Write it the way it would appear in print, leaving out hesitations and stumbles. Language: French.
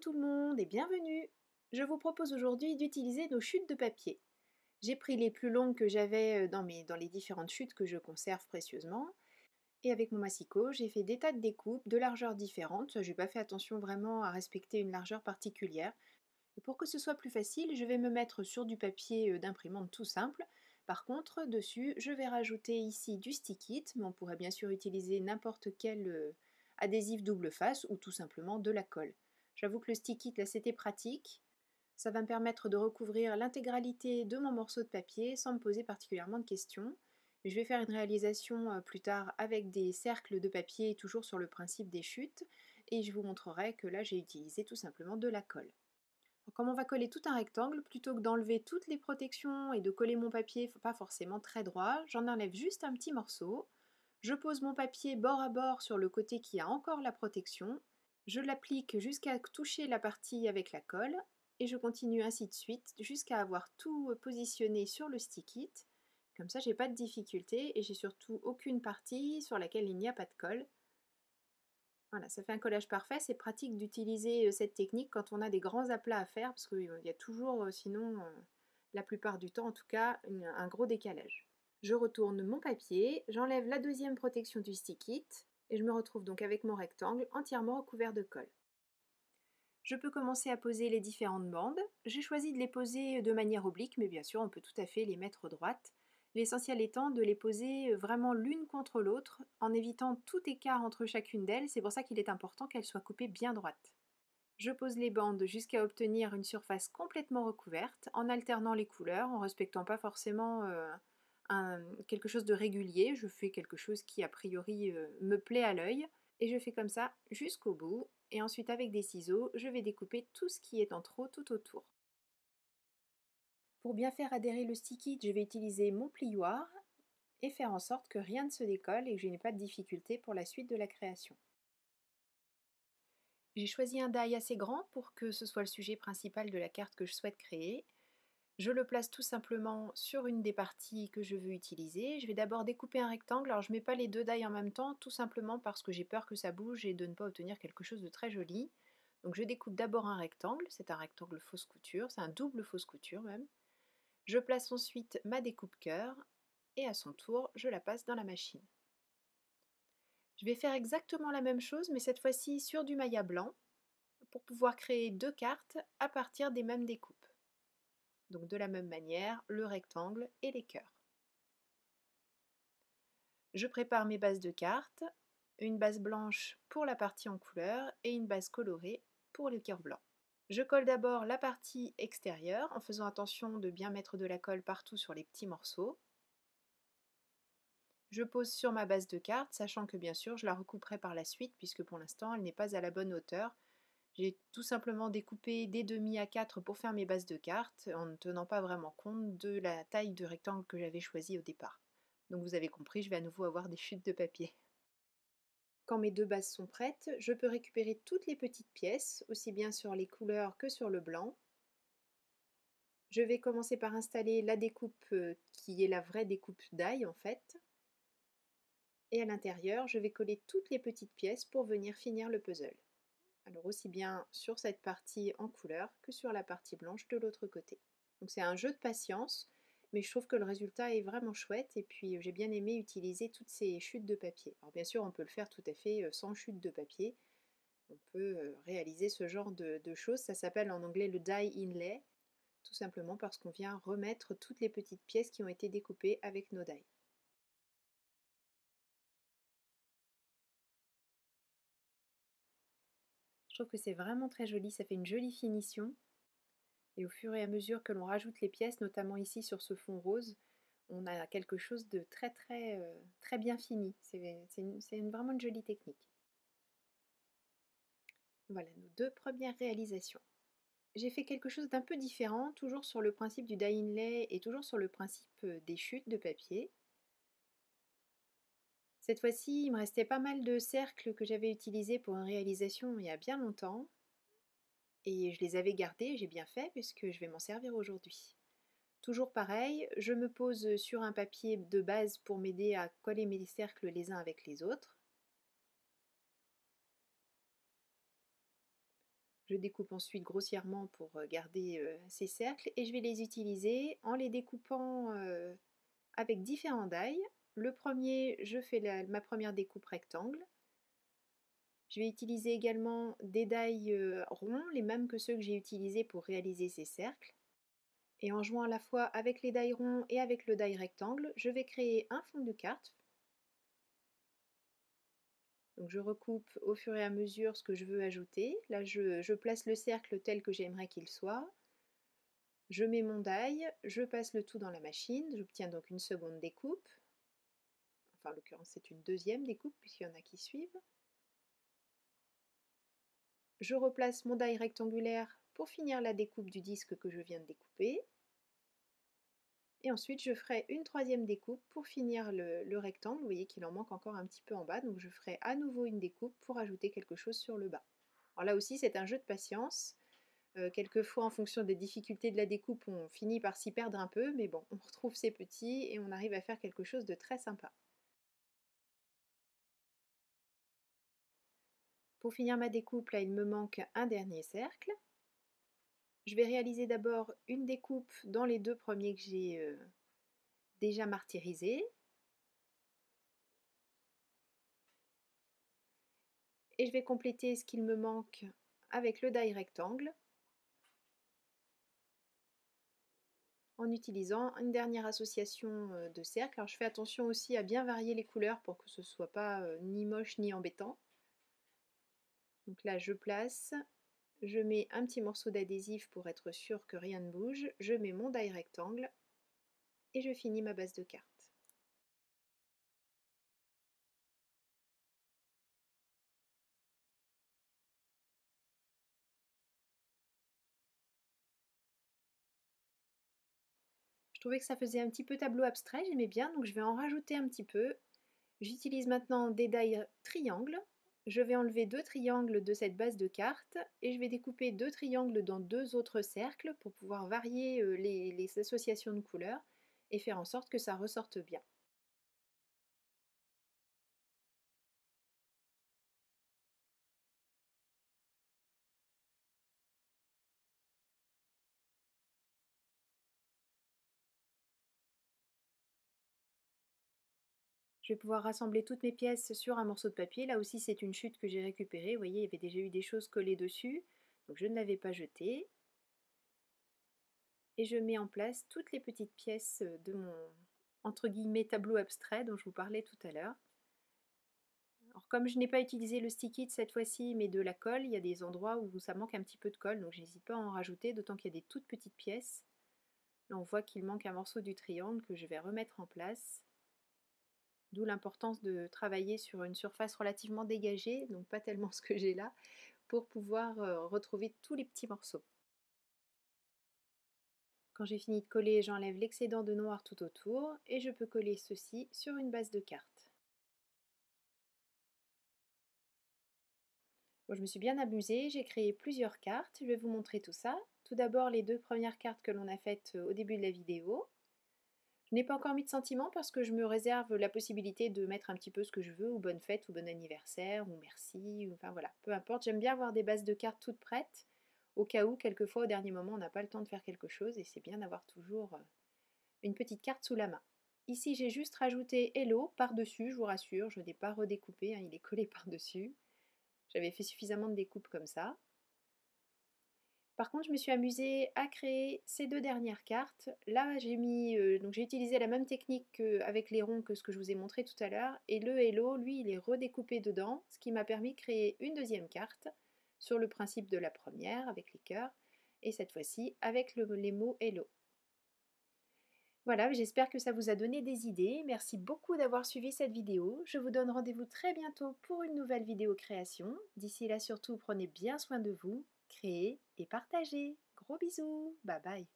tout le monde et bienvenue! Je vous propose aujourd'hui d'utiliser nos chutes de papier. J'ai pris les plus longues que j'avais dans les différentes chutes que je conserve précieusement. Et avec mon massicot, j'ai fait des tas de découpes de largeurs différentes. Je n'ai pas fait attention vraiment à respecter une largeur particulière. Et pour que ce soit plus facile, je vais me mettre sur du papier d'imprimante tout simple. Par contre, dessus, je vais rajouter ici du stick-it, mais on pourrait bien sûr utiliser n'importe quel adhésif double face ou tout simplement de la colle. J'avoue que le stick-it, là, c'était pratique. Ça va me permettre de recouvrir l'intégralité de mon morceau de papier sans me poser particulièrement de questions. Je vais faire une réalisation plus tard avec des cercles de papier, toujours sur le principe des chutes, et je vous montrerai que là, j'ai utilisé tout simplement de la colle. Comme on va coller tout un rectangle, plutôt que d'enlever toutes les protections et de coller mon papier pas forcément très droit, j'en enlève juste un petit morceau. Je pose mon papier bord à bord sur le côté qui a encore la protection. Je l'applique jusqu'à toucher la partie avec la colle et je continue ainsi de suite jusqu'à avoir tout positionné sur le stick-it. Comme ça, j'ai pas de difficulté et j'ai surtout aucune partie sur laquelle il n'y a pas de colle. Voilà, ça fait un collage parfait. C'est pratique d'utiliser cette technique quand on a des grands aplats à faire parce qu'il y a toujours, sinon, la plupart du temps en tout cas, un gros décalage. Je retourne mon papier, j'enlève la deuxième protection du stick-it et je me retrouve donc avec mon rectangle entièrement recouvert de colle. Je peux commencer à poser les différentes bandes. J'ai choisi de les poser de manière oblique, mais bien sûr on peut tout à fait les mettre droites. L'essentiel étant de les poser vraiment l'une contre l'autre, en évitant tout écart entre chacune d'elles. C'est pour ça qu'il est important qu'elles soient coupées bien droites. Je pose les bandes jusqu'à obtenir une surface complètement recouverte, en alternant les couleurs, en respectant pas forcément quelque chose de régulier. Je fais quelque chose qui a priori me plaît à l'œil, et je fais comme ça jusqu'au bout. Et ensuite avec des ciseaux, je vais découper tout ce qui est en trop tout autour. Pour bien faire adhérer le stick-it, je vais utiliser mon plioir et faire en sorte que rien ne se décolle et que je n'ai pas de difficulté pour la suite de la création. J'ai choisi un die assez grand pour que ce soit le sujet principal de la carte que je souhaite créer. Je le place tout simplement sur une des parties que je veux utiliser. Je vais d'abord découper un rectangle. Alors je ne mets pas les deux die en même temps, tout simplement parce que j'ai peur que ça bouge et de ne pas obtenir quelque chose de très joli. Donc je découpe d'abord un rectangle, c'est un rectangle fausse couture, c'est un double fausse couture même. Je place ensuite ma découpe cœur et à son tour, je la passe dans la machine. Je vais faire exactement la même chose, mais cette fois-ci sur du maillat blanc, pour pouvoir créer deux cartes à partir des mêmes découpes. Donc de la même manière, le rectangle et les cœurs. Je prépare mes bases de cartes, une base blanche pour la partie en couleur et une base colorée pour le cœur blanc. Je colle d'abord la partie extérieure en faisant attention de bien mettre de la colle partout sur les petits morceaux. Je pose sur ma base de cartes, sachant que bien sûr je la recouperai par la suite puisque pour l'instant elle n'est pas à la bonne hauteur. J'ai tout simplement découpé des demi à 4 pour faire mes bases de cartes en ne tenant pas vraiment compte de la taille de rectangle que j'avais choisi au départ. Donc vous avez compris, je vais à nouveau avoir des chutes de papier. Quand mes deux bases sont prêtes, je peux récupérer toutes les petites pièces, aussi bien sur les couleurs que sur le blanc. Je vais commencer par installer la découpe qui est la vraie découpe d'ail en fait. Et à l'intérieur, je vais coller toutes les petites pièces pour venir finir le puzzle. Alors aussi bien sur cette partie en couleur que sur la partie blanche de l'autre côté. Donc c'est un jeu de patience, mais je trouve que le résultat est vraiment chouette et puis j'ai bien aimé utiliser toutes ces chutes de papier. Alors bien sûr on peut le faire tout à fait sans chute de papier, on peut réaliser ce genre de choses, ça s'appelle en anglais le die inlay, tout simplement parce qu'on vient remettre toutes les petites pièces qui ont été découpées avec nos die. Je trouve que c'est vraiment très joli, ça fait une jolie finition. Et au fur et à mesure que l'on rajoute les pièces, notamment ici sur ce fond rose, on a quelque chose de très bien fini. C'est vraiment une jolie technique. Voilà nos deux premières réalisations. J'ai fait quelque chose d'un peu différent, toujours sur le principe du die inlay et toujours sur le principe des chutes de papier. Cette fois-ci, il me restait pas mal de cercles que j'avais utilisés pour une réalisation il y a bien longtemps. Et je les avais gardés, j'ai bien fait, puisque je vais m'en servir aujourd'hui. Toujours pareil, je me pose sur un papier de base pour m'aider à coller mes cercles les uns avec les autres. Je découpe ensuite grossièrement pour garder ces cercles et je vais les utiliser en les découpant avec différents die. Le premier, je fais ma première découpe rectangle. Je vais utiliser également des die ronds, les mêmes que ceux que j'ai utilisés pour réaliser ces cercles. Et en jouant à la fois avec les die ronds et avec le die rectangle, je vais créer un fond de carte. Donc je recoupe au fur et à mesure ce que je veux ajouter. Là, je place le cercle tel que j'aimerais qu'il soit. Je mets mon die, je passe le tout dans la machine, j'obtiens donc une seconde découpe. Enfin, en l'occurrence, c'est une deuxième découpe puisqu'il y en a qui suivent. Je replace mon die rectangulaire pour finir la découpe du disque que je viens de découper. Et ensuite, je ferai une troisième découpe pour finir le rectangle. Vous voyez qu'il en manque encore un petit peu en bas, donc je ferai à nouveau une découpe pour ajouter quelque chose sur le bas. Alors là aussi, c'est un jeu de patience. Quelquefois, en fonction des difficultés de la découpe, on finit par s'y perdre un peu, mais bon, on retrouve ses petits et on arrive à faire quelque chose de très sympa. Pour finir ma découpe, là, il me manque un dernier cercle. Je vais réaliser d'abord une découpe dans les deux premiers que j'ai déjà martyrisés. Et je vais compléter ce qu'il me manque avec le die rectangle en utilisant une dernière association de cercles. Alors je fais attention aussi à bien varier les couleurs pour que ce ne soit pas ni moche ni embêtant. Donc là je place, je mets un petit morceau d'adhésif pour être sûr que rien ne bouge, je mets mon die rectangle et je finis ma base de carte. Je trouvais que ça faisait un petit peu tableau abstrait, j'aimais bien, donc je vais en rajouter un petit peu. J'utilise maintenant des die triangles. Je vais enlever deux triangles de cette base de carte et je vais découper deux triangles dans deux autres cercles pour pouvoir varier les associations de couleurs et faire en sorte que ça ressorte bien. Je vais pouvoir rassembler toutes mes pièces sur un morceau de papier. Là aussi, c'est une chute que j'ai récupérée. Vous voyez, il y avait déjà eu des choses collées dessus, donc je ne l'avais pas jetée. Et je mets en place toutes les petites pièces de mon, entre guillemets, tableau abstrait dont je vous parlais tout à l'heure. Alors comme je n'ai pas utilisé le stick-it cette fois-ci, mais de la colle, il y a des endroits où ça manque un petit peu de colle, donc j'hésite pas à en rajouter, d'autant qu'il y a des toutes petites pièces. Là on voit qu'il manque un morceau du triangle que je vais remettre en place. D'où l'importance de travailler sur une surface relativement dégagée, donc pas tellement ce que j'ai là, pour pouvoir retrouver tous les petits morceaux. Quand j'ai fini de coller, j'enlève l'excédent de noir tout autour et je peux coller ceci sur une base de carte. Bon, je me suis bien amusée, j'ai créé plusieurs cartes, je vais vous montrer tout ça. Tout d'abord les deux premières cartes que l'on a faites au début de la vidéo. Je n'ai pas encore mis de sentiment parce que je me réserve la possibilité de mettre un petit peu ce que je veux, ou bonne fête, ou bon anniversaire, ou merci, ou, enfin voilà, peu importe. J'aime bien avoir des bases de cartes toutes prêtes, au cas où, quelquefois, au dernier moment, on n'a pas le temps de faire quelque chose, et c'est bien d'avoir toujours une petite carte sous la main. Ici, j'ai juste rajouté Hello par-dessus, je vous rassure, je n'ai pas redécoupé, hein, il est collé par-dessus. J'avais fait suffisamment de découpes comme ça. Par contre, je me suis amusée à créer ces deux dernières cartes. Là, j'ai utilisé la même technique avec les ronds que ce que je vous ai montré tout à l'heure. Et le Hello, lui, il est redécoupé dedans, ce qui m'a permis de créer une deuxième carte sur le principe de la première, avec les cœurs, et cette fois-ci avec les mots Hello. Voilà, j'espère que ça vous a donné des idées. Merci beaucoup d'avoir suivi cette vidéo. Je vous donne rendez-vous très bientôt pour une nouvelle vidéo création. D'ici là, surtout, prenez bien soin de vous, créez et partagez. Gros bisous, bye bye.